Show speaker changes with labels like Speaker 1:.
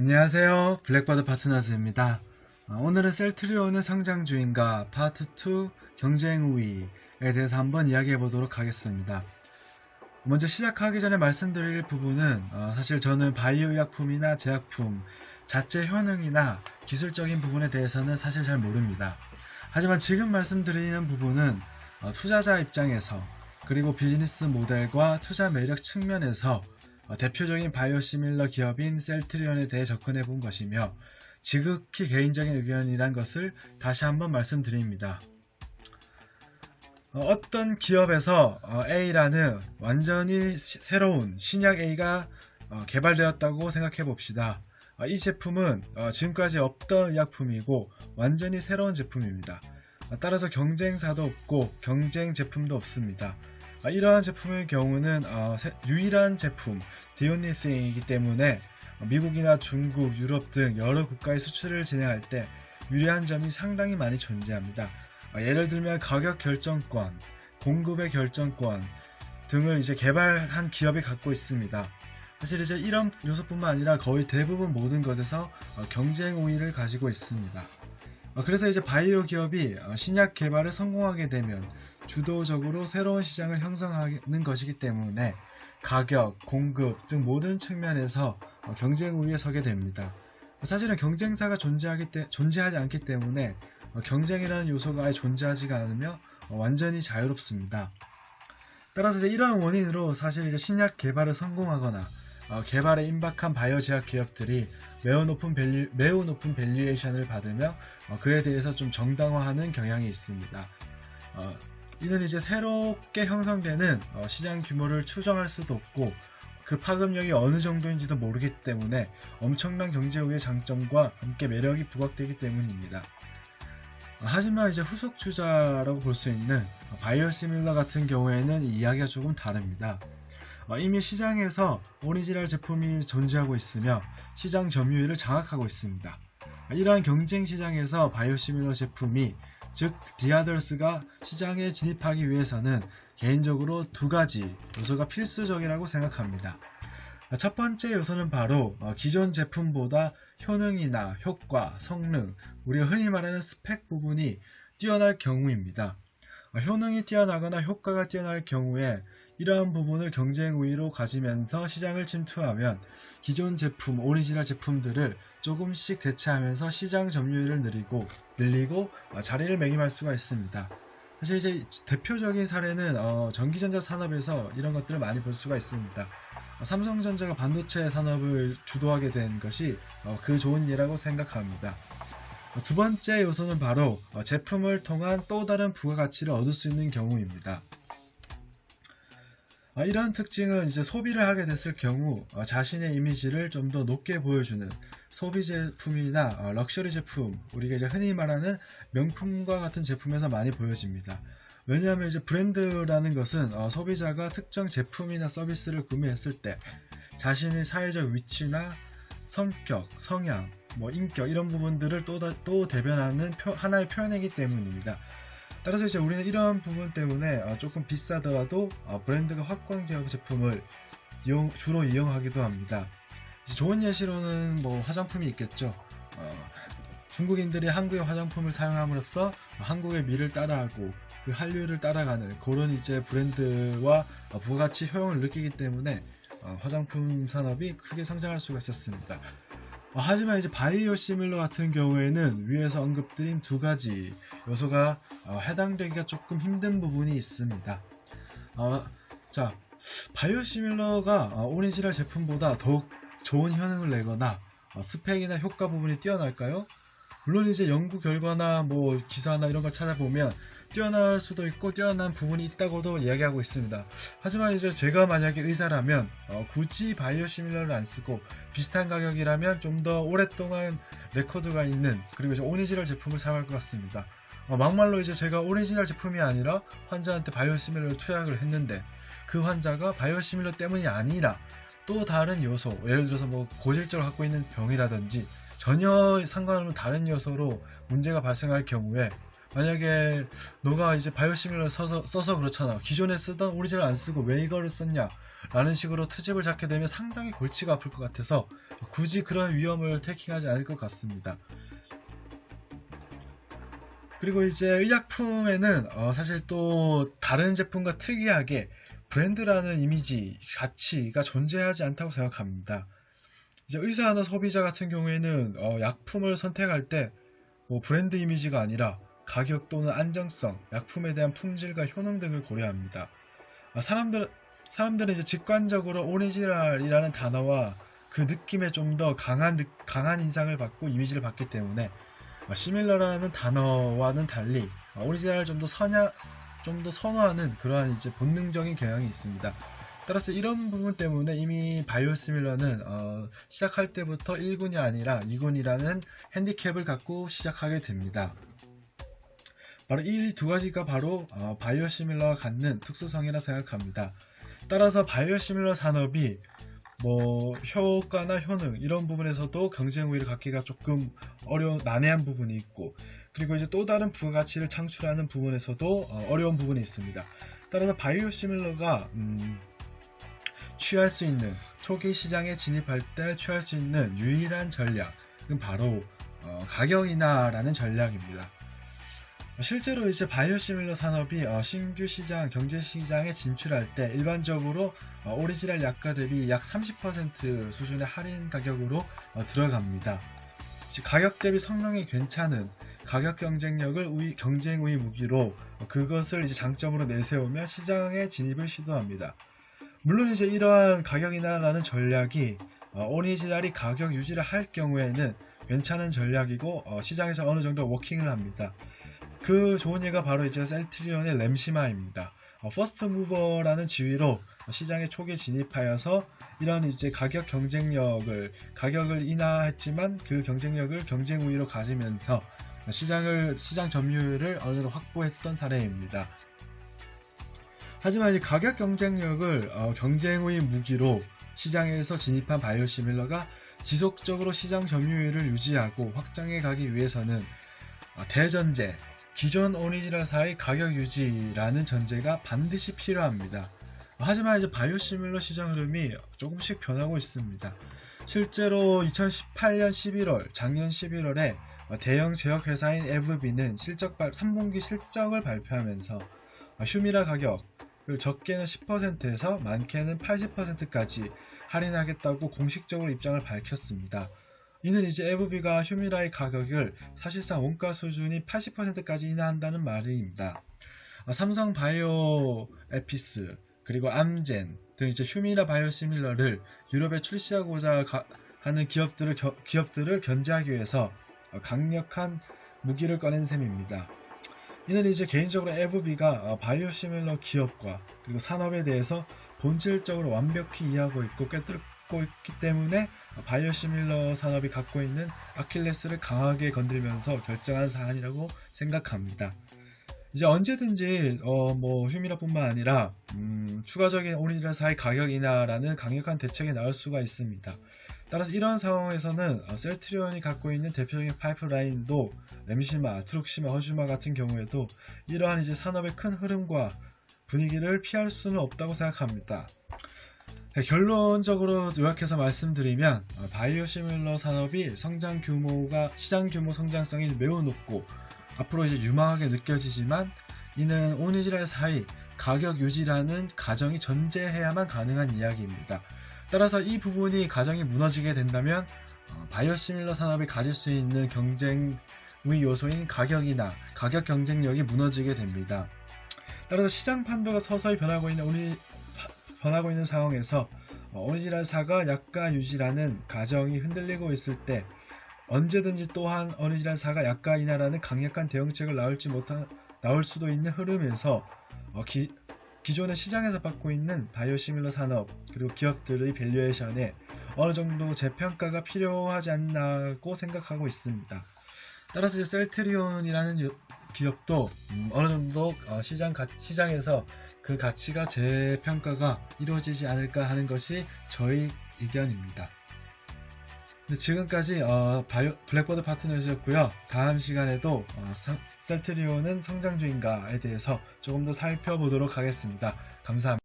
Speaker 1: 안녕하세요. 블랙버드 파트너즈입니다. 오늘은 셀트리온의 성장주인가 파트 2 경쟁 우위에 대해서 한번 이야기해 보도록 하겠습니다. 먼저 시작하기 전에 말씀드릴 부분은 사실 저는 바이오 의약품이나 제약품 자체 효능이나 기술적인 부분에 대해서는 사실 잘 모릅니다. 하지만 지금 말씀드리는 부분은 투자자 입장에서 그리고 비즈니스 모델과 투자 매력 측면에서 대표적인 바이오시밀러 기업인 셀트리온에 대해 접근해 본 것이며 지극히 개인적인 의견이란 것을 다시 한번 말씀드립니다. 어떤 기업에서 A라는 완전히 새로운 신약 A가 개발되었다고 생각해 봅시다. 이 제품은 지금까지 없던 의약품이고 완전히 새로운 제품입니다. 따라서 경쟁사도 없고 경쟁 제품도 없습니다. 이러한 제품의 경우는 유일한 제품 디오니싱이기 때문에 미국이나 중국, 유럽 등 여러 국가에 수출을 진행할 때 유리한 점이 상당히 많이 존재합니다. 예를 들면 가격 결정권, 공급의 결정권 등을 개발한 기업이 갖고 있습니다. 사실 이런 요소뿐만 아니라 거의 대부분 모든 것에서 경쟁 우위를 가지고 있습니다. 그래서 바이오 기업이 신약 개발을 성공하게 되면 주도적으로 새로운 시장을 형성하는 것이기 때문에 가격, 공급 등 모든 측면에서 경쟁 우위에 서게 됩니다. 사실은 경쟁사가 존재하지 않기 때문에 경쟁이라는 요소가 아예 존재하지가 않으며 완전히 자유롭습니다. 따라서 이러한 원인으로 사실 신약 개발을 성공하거나 개발에 임박한 바이오 제약 기업들이 매우 높은 밸류에이션을 받으며 그에 대해서 좀 정당화하는 경향이 있습니다. 이는 새롭게 형성되는 시장 규모를 추정할 수도 없고 그 파급력이 어느 정도인지도 모르기 때문에 엄청난 경제 우위의 장점과 함께 매력이 부각되기 때문입니다. 하지만 후속 주자라고 볼 수 있는 바이오시밀러 같은 경우에는 이 이야기가 조금 다릅니다. 이미 시장에서 오리지널 제품이 존재하고 있으며 시장 점유율을 장악하고 있습니다. 이러한 경쟁 시장에서 바이오시밀러 제품이 즉 디아더스가 시장에 진입하기 위해서는 개인적으로 두 가지 요소가 필수적이라고 생각합니다. 첫 번째 요소는 바로 기존 제품보다 효능이나 효과, 성능, 우리가 흔히 말하는 스펙 부분이 뛰어날 경우입니다. 효능이 뛰어나거나 효과가 뛰어날 경우에 이러한 부분을 경쟁 우위로 가지면서 시장을 침투하면 기존 제품, 오리지널 제품들을 조금씩 대체하면서 시장 점유율을 늘리고 자리를 매김할 수가 있습니다. 사실 대표적인 사례는 전기전자 산업에서 이런 것들을 많이 볼 수가 있습니다. 삼성전자가 반도체 산업을 주도하게 된 것이 그 좋은 예라고 생각합니다. 두 번째 요소는 바로 제품을 통한 또 다른 부가가치를 얻을 수 있는 경우입니다. 이러한 특징은 소비를 하게 됐을 경우 자신의 이미지를 좀 더 높게 보여주는 소비 제품이나 럭셔리 제품, 우리가 흔히 말하는 명품과 같은 제품에서 많이 보여집니다. 왜냐하면 브랜드라는 것은 소비자가 특정 제품이나 서비스를 구매했을 때 자신의 사회적 위치나 성격, 성향, 인격 이런 부분들을 또 대변하는 하나의 표현이기 때문입니다. 따라서 우리는 이러한 부분 때문에 조금 비싸더라도 브랜드가 확고한 기업 제품을 주로 이용하기도 합니다. 좋은 예시로는 화장품이 있겠죠. 중국인들이 한국의 화장품을 사용함으로써 한국의 미를 따라하고 그 한류를 따라가는 그런 브랜드와 부가가치 효용을 느끼기 때문에 화장품 산업이 크게 성장할 수가 있었습니다. 하지만 바이오시밀러 같은 경우에는 위에서 언급드린 두 가지 요소가 해당되기가 조금 힘든 부분이 있습니다. 바이오시밀러가 오리지널 제품보다 더욱 좋은 효능을 내거나 스펙이나 효과 부분이 뛰어날까요? 물론 연구 결과나 기사나 이런 걸 찾아보면 뛰어날 수도 있고 뛰어난 부분이 있다고도 이야기하고 있습니다. 하지만 제가 만약에 의사라면 굳이 바이오시밀러를 안 쓰고 비슷한 가격이라면 좀 더 오랫동안 레코드가 있는 그리고 오리지널 제품을 사용할 것 같습니다. 막말로 제가 오리지널 제품이 아니라 환자한테 바이오시밀러를 투약을 했는데 그 환자가 바이오시밀러 때문이 아니라 또 다른 요소, 예를 들어서 고질적을 갖고 있는 병이라든지 전혀 상관없는 다른 요소로 문제가 발생할 경우에 만약에 너가 바이오시밀러를 써서 그렇잖아. 기존에 쓰던 오리지널 안 쓰고 왜 이거를 썼냐? 라는 식으로 트집을 잡게 되면 상당히 골치가 아플 것 같아서 굳이 그런 위험을 테이킹하지 않을 것 같습니다. 그리고 이제 의약품에는 사실 또 다른 제품과 특이하게 브랜드라는 이미지, 가치가 존재하지 않다고 생각합니다. 이제 의사나 소비자 같은 경우에는 약품을 선택할 때 뭐 브랜드 이미지가 아니라 가격 또는 안정성, 약품에 대한 품질과 효능 등을 고려합니다. 사람들은 이제 직관적으로 오리지널이라는 단어와 그 느낌에 좀 더 강한 인상을 받고 이미지를 받기 때문에 시밀러라는 단어와는 달리 오리지널을 좀 더 선호하는 그러한 이제 본능적인 경향이 있습니다. 따라서 이런 부분 때문에 이미 바이오시밀러는 시작할 때부터 1군이 아니라 2군이라는 핸디캡을 갖고 시작하게 됩니다. 바로 이 두 가지가 바로 바이오시밀러가 갖는 특수성이라 생각합니다. 따라서 바이오시밀러 산업이 뭐 효과나 효능 이런 부분에서도 경쟁 우위를 갖기가 조금 난해한 부분이 있고, 그리고 이제 또 다른 부가가치를 창출하는 부분에서도 어려운 부분이 있습니다. 따라서 바이오시밀러가 취할 수 있는, 초기 시장에 진입할 때 취할 수 있는 유일한 전략은 바로 가격 인하라는 전략입니다. 실제로 이제 바이오시밀러 산업이 신규 시장, 경제 시장에 진출할 때 일반적으로 오리지널 약가 대비 약 30% 수준의 할인 가격으로 들어갑니다. 가격 대비 성능이 괜찮은 가격 경쟁 우위 무기로 그것을 이제 장점으로 내세우며 시장에 진입을 시도합니다. 물론 이제 이러한 가격 인하라는 전략이 오리지널이 가격 유지를 할 경우에는 괜찮은 전략이고 시장에서 어느 정도 워킹을 합니다. 그 좋은 예가 바로 이제 셀트리온의 램시마입니다. 퍼스트 무버라는 지위로 시장에 초기에 진입하여서 이런 이제 가격을 인하했지만 그 경쟁력을 경쟁 우위로 가지면서 시장 점유율을 어느 정도 확보했던 사례입니다. 하지만 이 가격 경쟁력을 경쟁 우위 무기로 시장에서 진입한 바이오시밀러가 지속적으로 시장 점유율을 유지하고 확장해 가기 위해서는 대전제, 기존 오리지널사의 가격 유지라는 전제가 반드시 필요합니다. 하지만 이제 바이오시밀러 시장 흐름이 조금씩 변하고 있습니다. 실제로 2018년 11월, 작년 11월에 대형 제약회사인 에브비는 3분기 실적을 발표하면서 휴미라 가격을 적게는 10%에서 많게는 80%까지 할인하겠다고 공식적으로 입장을 밝혔습니다. 이는 이제 에브비가 휴미라의 가격을 사실상 원가 수준이 80%까지 인하한다는 말입니다. 삼성 바이오 에피스 그리고 암젠 등 이제 휴미라 바이오시밀러를 유럽에 출시하고자 하는 기업들을 견제하기 위해서 강력한 무기를 꺼낸 셈입니다. 이는 이제 개인적으로 에브비가 바이오시밀러 기업과 그리고 산업에 대해서 본질적으로 완벽히 이해하고 있고 꿰뚫고 있기 때문에 바이오시밀러 산업이 갖고 있는 아킬레스를 강하게 건들면서 결정한 사안이라고 생각합니다. 이제 언제든지 휴미라뿐만 아니라 추가적인 오리지널사의 가격 인하라는 강력한 대책이 나올 수가 있습니다. 따라서 이런 상황에서는 셀트리온이 갖고 있는 대표적인 파이프라인도 램시마, 트룩시마, 허슈마 같은 경우에도 이러한 이제 산업의 큰 흐름과 분위기를 피할 수는 없다고 생각합니다. 결론적으로 요약해서 말씀드리면 바이오시밀러 산업이 시장 규모 성장성이 매우 높고 앞으로 이제 유망하게 느껴지지만 이는 오리지널사의 가격 유지라는 가정이 전제해야만 가능한 이야기입니다. 따라서 이 가정이 무너지게 된다면 바이오시밀러 산업이 가질 수 있는 경쟁 우위 요소인 가격이나 가격 경쟁력이 무너지게 됩니다. 따라서 시장 판도가 서서히 변하고 있는 상황에서 오리지널사가 약가 유지라는 가정이 흔들리고 있을 때 언제든지 또한 오리지널사가 약가 인하라는 강력한 대응책을 나올 수도 있는 흐름에서 기존의 시장에서 받고 있는 바이오시밀러 산업 그리고 기업들의 밸류에이션에 어느 정도 재평가가 필요하지 않나고 생각하고 있습니다. 따라서 셀트리온이라는 기업도 어느 정도 시장에서 그 가치가 재평가가 이루어지지 않을까 하는 것이 저희 의견입니다. 지금까지 블랙버드 파트너즈였고요. 다음 시간에도 셀트리온은 성장주인가에 대해서 조금 더 살펴보도록 하겠습니다. 감사합니다.